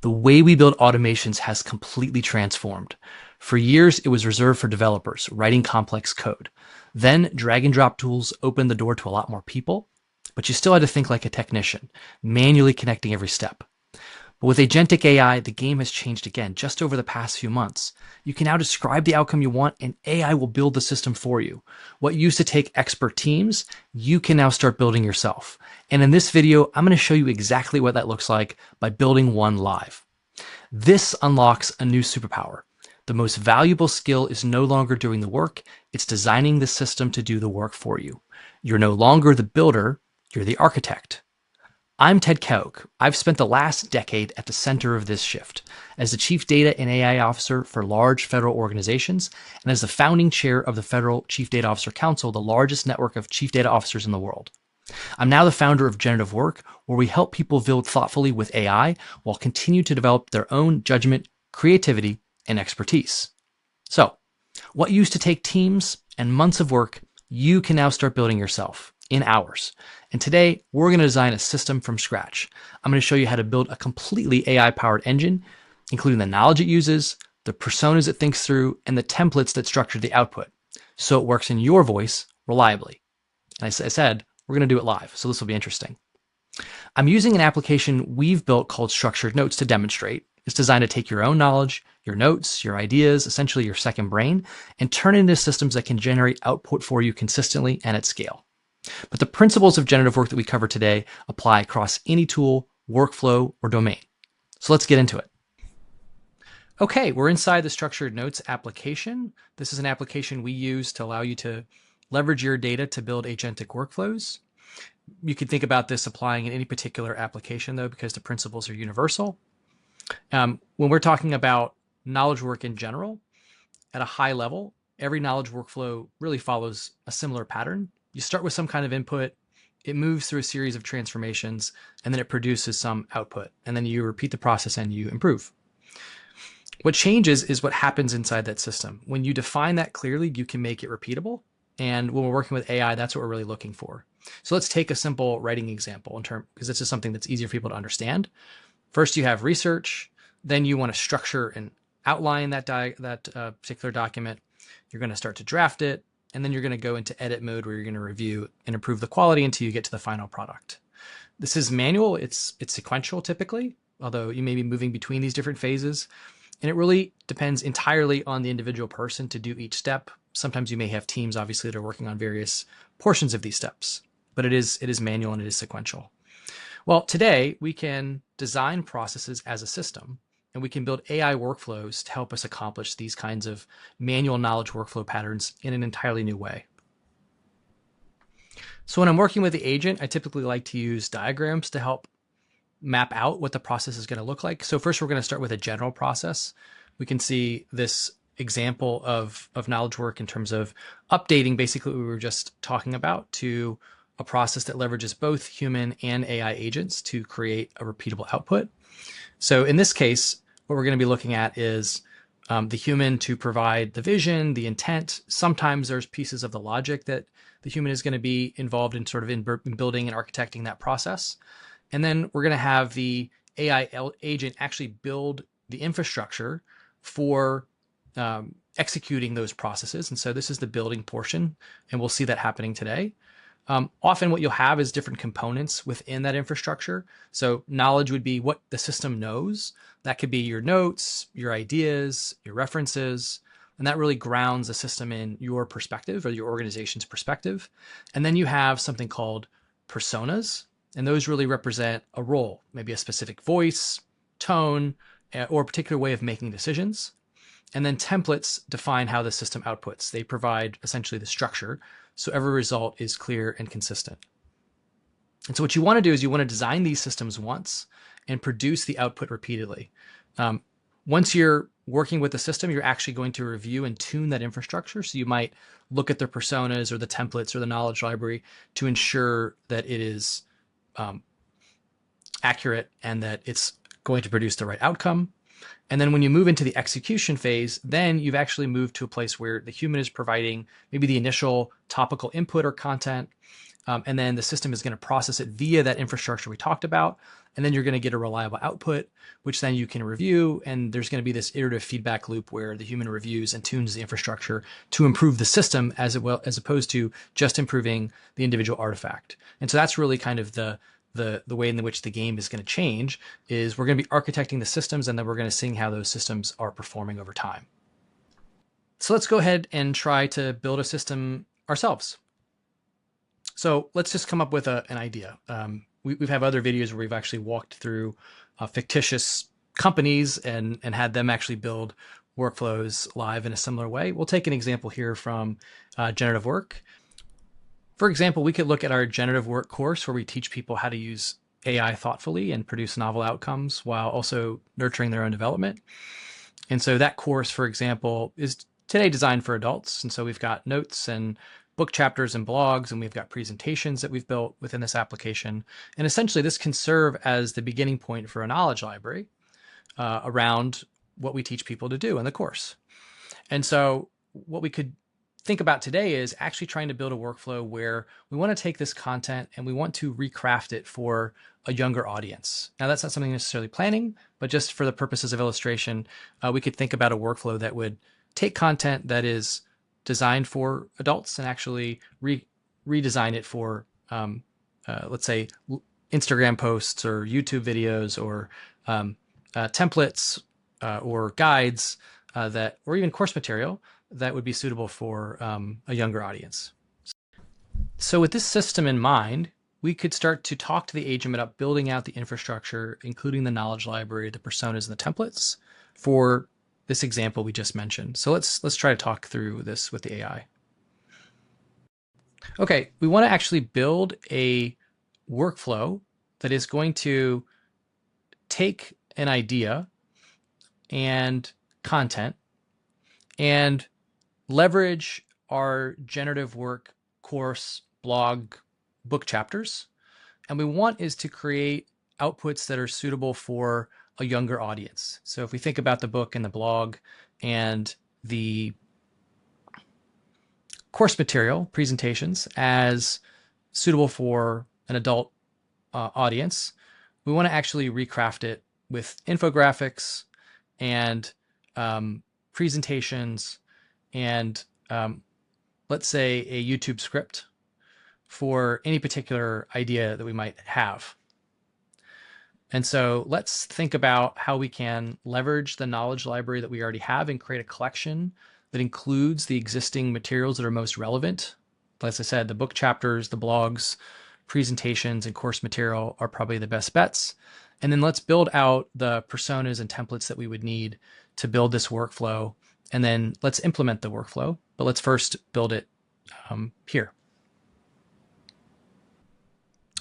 The way we build automations has completely transformed. For years, it was reserved for developers writing complex code. Then drag and drop tools opened the door to a lot more people, but you still had to think like a technician, manually connecting every step. But with agentic AI, the game has changed again just over the past few months. You can now describe the outcome you want, and AI will build the system for you. What used to take expert teams, you can now start building yourself. And in this video, I'm going to show you exactly what that looks like by building one live. This unlocks a new superpower. The most valuable skill is no longer doing the work, it's designing the system to do the work for you. You're no longer the builder, you're the architect. I'm Ted Kaouk. I've spent the last decade at the center of this shift as the Chief Data and AI Officer for large federal organizations and as the founding chair of the Federal Chief Data Officer Council, the largest network of chief data officers in the world. I'm now the founder of Generative Work, where we help people build thoughtfully with AI while continue to develop their own judgment, creativity, and expertise. So, what used to take teams and months of work, you can now start building yourself in hours. And today, we're going to design a system from scratch. I'm going to show you how to build a completely AI-powered engine, including the knowledge it uses, the personas it thinks through, and the templates that structure the output, so it works in your voice reliably. And as I said, we're going to do it live, so this will be interesting. I'm using an application we've built called Structured Notes to demonstrate. It's designed to take your own knowledge, your notes, your ideas, essentially your second brain, and turn it into systems that can generate output for you consistently and at scale. But the principles of generative work that we cover today apply across any tool, workflow, or domain. So let's get into it. Okay, we're inside the Structured Notes application. This is an application we use to allow you to leverage your data to build agentic workflows. You can think about this applying in any particular application, though, because the principles are universal. When we're talking about knowledge work in general, at a high level, every knowledge workflow really follows a similar pattern. You start with some kind of input, it moves through a series of transformations, and then it produces some output. And then you repeat the process and you improve. What changes is what happens inside that system. When you define that clearly, you can make it repeatable. And when we're working with AI, that's what we're really looking for. So let's take a simple writing example because this is something that's easier for people to understand. First, you have research. Then you want to structure and outline that particular document. You're going to start to draft it. And then you're going to go into edit mode where you're going to review and improve the quality until you get to the final product. This is manual. It's sequential typically, although you may be moving between these different phases. And it really depends entirely on the individual person to do each step. Sometimes you may have teams, obviously, that are working on various portions of these steps, but it is manual and it is sequential. Well, today we can design processes as a system, and we can build AI workflows to help us accomplish these kinds of manual knowledge workflow patterns in an entirely new way. So when I'm working with the agent, I typically like to use diagrams to help map out what the process is going to look like. So first, we're going to start with a general process. We can see this example of knowledge work in terms of updating basically what we were just talking about to a process that leverages both human and AI agents to create a repeatable output. So in this case, what we're going to be looking at is the human to provide the vision, the intent. Sometimes there's pieces of the logic that the human is going to be involved in sort of in building and architecting that process. And then we're going to have the AI agent actually build the infrastructure for executing those processes. And so this is the building portion, and we'll see that happening today. Often what you'll have is different components within that infrastructure. So knowledge would be what the system knows. That could be your notes, your ideas, your references, and that really grounds the system in your perspective or your organization's perspective. And then you have something called personas, and those really represent a role, maybe a specific voice, tone, or a particular way of making decisions. And then templates define how the system outputs. They provide essentially the structure, so every result is clear and consistent. And so what you want to do is you want to design these systems once and produce the output repeatedly. Once you're working with the system, you're actually going to review and tune that infrastructure. So you might look at the personas or the templates or the knowledge library to ensure that it is accurate and that it's going to produce the right outcome. And then when you move into the execution phase, then you've actually moved to a place where the human is providing maybe the initial topical input or content. and then the system is going to process it via that infrastructure we talked about. And then you're going to get a reliable output, which then you can review. And there's going to be this iterative feedback loop where the human reviews and tunes the infrastructure to improve the system as opposed to just improving the individual artifact. And so that's really kind of the way in which the game is going to change. Is we're going to be architecting the systems, and then we're going to see how those systems are performing over time. So let's go ahead and try to build a system ourselves. So let's just come up with an idea. We've had other videos where we've actually walked through fictitious companies and had them actually build workflows live in a similar way. We'll take an example here from Generative Work. For example, we could look at our Generative Work course where we teach people how to use AI thoughtfully and produce novel outcomes while also nurturing their own development. And so that course, for example, is today designed for adults. And so we've got notes and book chapters and blogs, and we've got presentations that we've built within this application. And essentially this can serve as the beginning point for a knowledge library around what we teach people to do in the course. And so what we could think about today is actually trying to build a workflow where we want to take this content and we want to recraft it for a younger audience. Now, that's not something necessarily planning, but just for the purposes of illustration, we could think about a workflow that would take content that is designed for adults and actually redesign it for, let's say, Instagram posts or YouTube videos or templates or guides or even course material that would be suitable for a younger audience. So with this system in mind, we could start to talk to the agent about building out the infrastructure, including the knowledge library, the personas, and the templates for this example we just mentioned. So let's try to talk through this with the AI. Okay, we want to actually build a workflow that is going to take an idea and content and leverage our Generative Work course, blog, book chapters. And we want is to create outputs that are suitable for a younger audience. So if we think about the book and the blog and the course material presentations as suitable for an adult audience, we want to actually recraft it with infographics and presentations and let's say a YouTube script for any particular idea that we might have. And so let's think about how we can leverage the knowledge library that we already have and create a collection that includes the existing materials that are most relevant. As I said, the book chapters, the blogs, presentations, and course material are probably the best bets. And then let's build out the personas and templates that we would need to build this workflow. And then let's implement the workflow, but let's first build it here.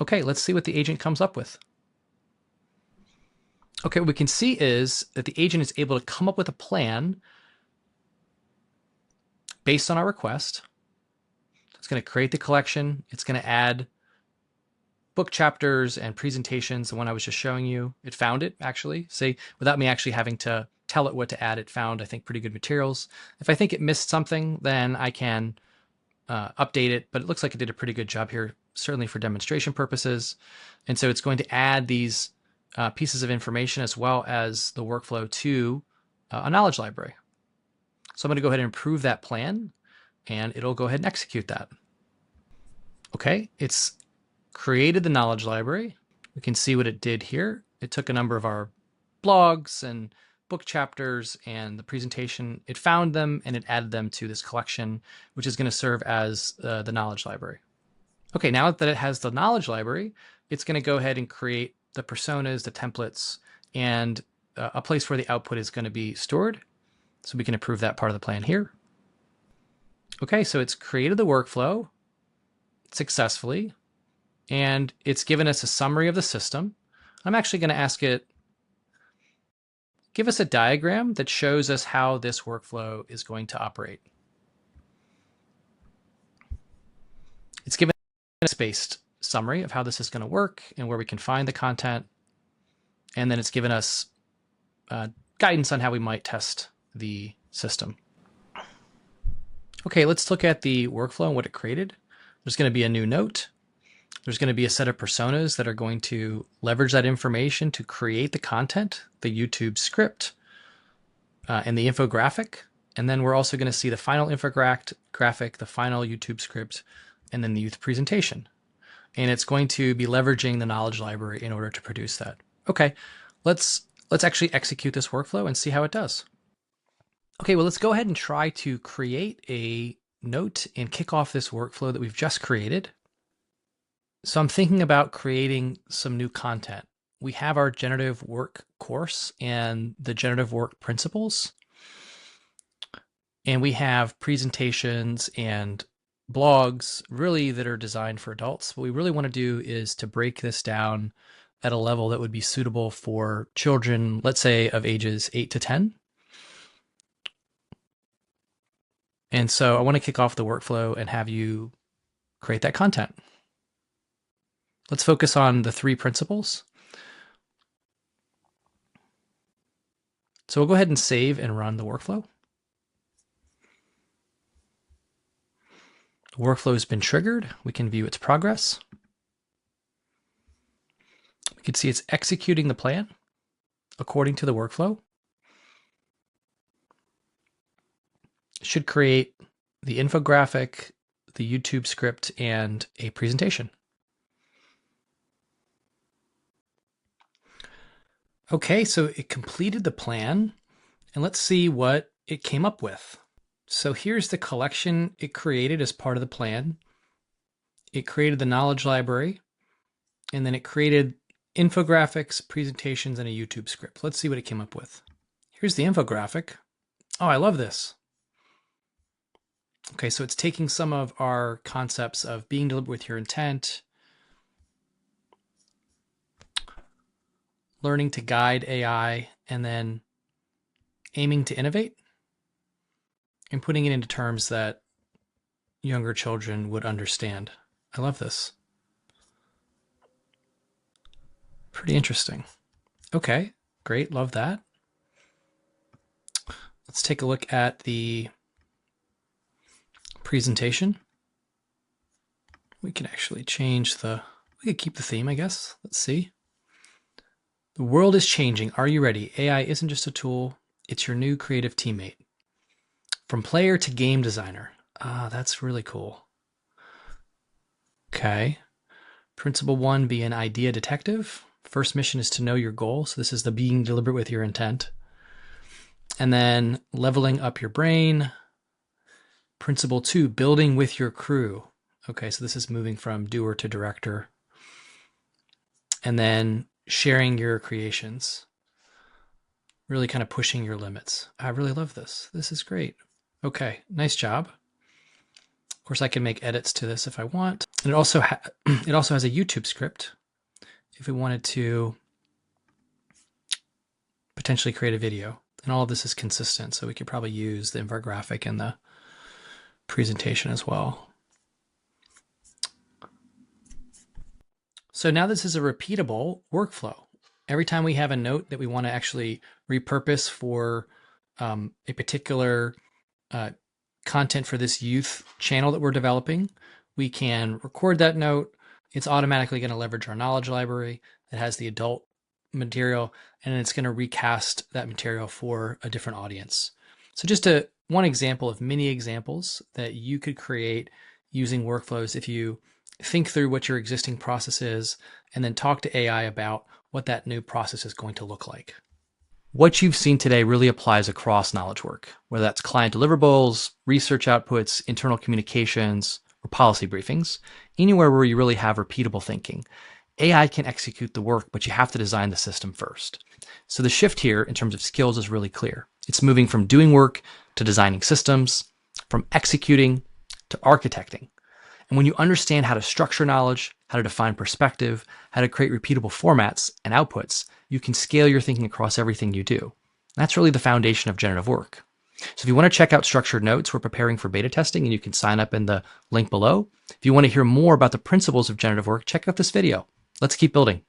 Okay, let's see what the agent comes up with. Okay, what we can see is that the agent is able to come up with a plan based on our request. It's going to create the collection. It's going to add book chapters and presentations, the one I was just showing you. It found it, actually. Say, without me actually having to tell it what to add, it found, I think, pretty good materials. If I think it missed something, then I can update it, but it looks like it did a pretty good job here, certainly for demonstration purposes. And so it's going to add these pieces of information as well as the workflow to a knowledge library. So I'm going to go ahead and improve that plan, and it'll go ahead and execute that. Okay, it's created the knowledge library. We can see what it did here. It took a number of our blogs and book chapters and the presentation. It found them and it added them to this collection, which is going to serve as the knowledge library. Okay, now that it has the knowledge library, it's going to go ahead and create the personas, the templates, and a place where the output is going to be stored. So we can approve that part of the plan here. Okay, so it's created the workflow successfully, and it's given us a summary of the system. I'm actually going to ask it, give us a diagram that shows us how this workflow is going to operate. It's given a spaced summary of how this is going to work and where we can find the content. And then it's given us guidance on how we might test the system. Okay, let's look at the workflow and what it created. There's going to be a new note. There's going to be a set of personas that are going to leverage that information to create the content, the YouTube script, and the infographic. And then we're also going to see the final infographic, the final YouTube script, and then the youth presentation. And it's going to be leveraging the knowledge library in order to produce that. Okay, let's actually execute this workflow and see how it does. Okay, well, let's go ahead and try to create a note and kick off this workflow that we've just created. So I'm thinking about creating some new content. We have our generative work course and the generative work principles. And we have presentations and blogs really that are designed for adults. What we really want to do is to break this down at a level that would be suitable for children, let's say of ages 8 to 10. And so I want to kick off the workflow and have you create that content. Let's focus on the 3 principles. So we'll go ahead and save and run the workflow. The workflow has been triggered. We can view its progress. We can see it's executing the plan according to the workflow. It should create the infographic, the YouTube script, and a presentation. Okay, so it completed the plan, and let's see what it came up with. So here's the collection it created as part of the plan. It created the knowledge library, and then it created infographics, presentations, and a YouTube script. Let's see what it came up with. Here's the infographic. Oh, I love this. Okay, so it's taking some of our concepts of being deliberate with your intent, learning to guide AI, and then aiming to innovate, and putting it into terms that younger children would understand. I love this. Pretty interesting. Okay, great, love that. Let's take a look at the presentation. We can actually change we could keep the theme, I guess. Let's see. The world is changing. Are you ready? AI isn't just a tool, it's your new creative teammate. From player to game designer. Ah, that's really cool. Okay. Principle 1, be an idea detective. First mission is to know your goal. So this is the being deliberate with your intent. And then leveling up your brain. Principle 2, building with your crew. Okay, so this is moving from doer to director. And then sharing your creations. Really kind of pushing your limits. I really love this. This is great. Okay, nice job. Of course, I can make edits to this if I want. And it also has a YouTube script if we wanted to potentially create a video. And all of this is consistent, so we could probably use the infographic and the presentation as well. So now this is a repeatable workflow. Every time we have a note that we want to actually repurpose for a particular content for this youth channel that we're developing, we can record that note. It's automatically going to leverage our knowledge library that has the adult material, and it's going to recast that material for a different audience. So just one example of many examples that you could create using workflows if you think through what your existing process is and then talk to AI about what that new process is going to look like. What you've seen today really applies across knowledge work, whether that's client deliverables, research outputs, internal communications, or policy briefings, anywhere where you really have repeatable thinking. AI can execute the work, but you have to design the system first. So the shift here in terms of skills is really clear. It's moving from doing work to designing systems, from executing to architecting. And when you understand how to structure knowledge, how to define perspective, how to create repeatable formats and outputs, you can scale your thinking across everything you do. That's really the foundation of generative work. So if you want to check out structured notes, we're preparing for beta testing and you can sign up in the link below. If you want to hear more about the principles of generative work, check out this video. Let's keep building.